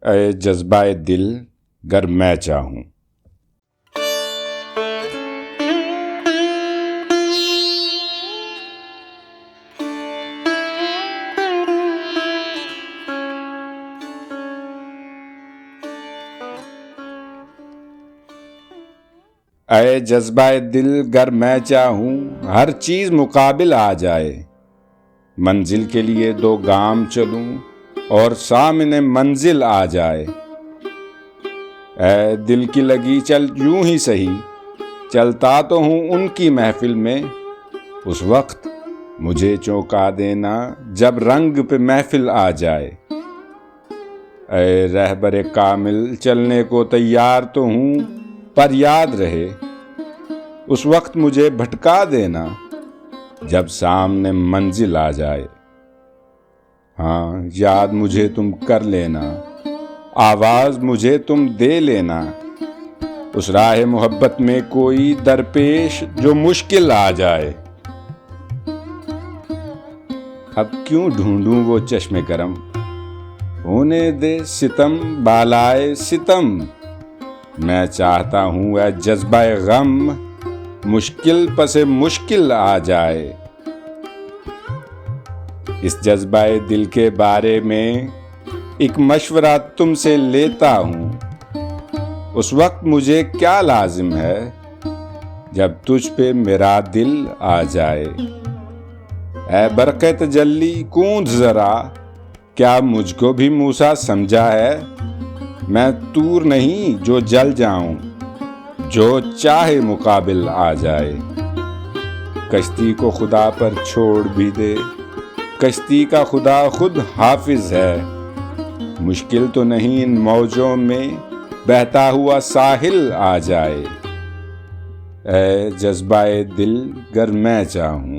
اے جذبہ دل گر میں چاہوں۔ اے جذبہ دل گر میں چاہوں، ہر چیز مقابل آ جائے، منزل کے لیے 2 گام چلوں اور سامنے منزل آ جائے۔ اے دل کی لگی چل یوں ہی سہی، چلتا تو ہوں ان کی محفل میں، اس وقت مجھے چونکا دینا جب رنگ پہ محفل آ جائے۔ اے رہبر کامل چلنے کو تیار تو ہوں، پر یاد رہے اس وقت مجھے بھٹکا دینا جب سامنے منزل آ جائے۔ ہاں یاد مجھے تم کر لینا، آواز مجھے تم دے لینا، اس راہ محبت میں کوئی درپیش جو مشکل آ جائے۔ اب کیوں ڈھونڈوں وہ چشم کرم، ہونے دے ستم بالائے ستم، میں چاہتا ہوں اے جذبہ غم مشکل پس مشکل آ جائے۔ اس جذبہ دل کے بارے میں ایک مشورہ تم سے لیتا ہوں، اس وقت مجھے کیا لازم ہے جب تجھ پہ میرا دل آ جائے۔ اے برق تجلی کوند ذرا، کیا مجھ کو بھی موسیٰ سمجھا ہے، میں طور نہیں جو جل جاؤں، جو چاہے مقابل آ جائے۔ کشتی کو خدا پر چھوڑ بھی دے، کشتی کا خدا خود حافظ ہے، مشکل تو نہیں ان موجوں میں بہتا ہوا ساحل آ جائے۔ اے جذبہ دل گر میں چاہوں۔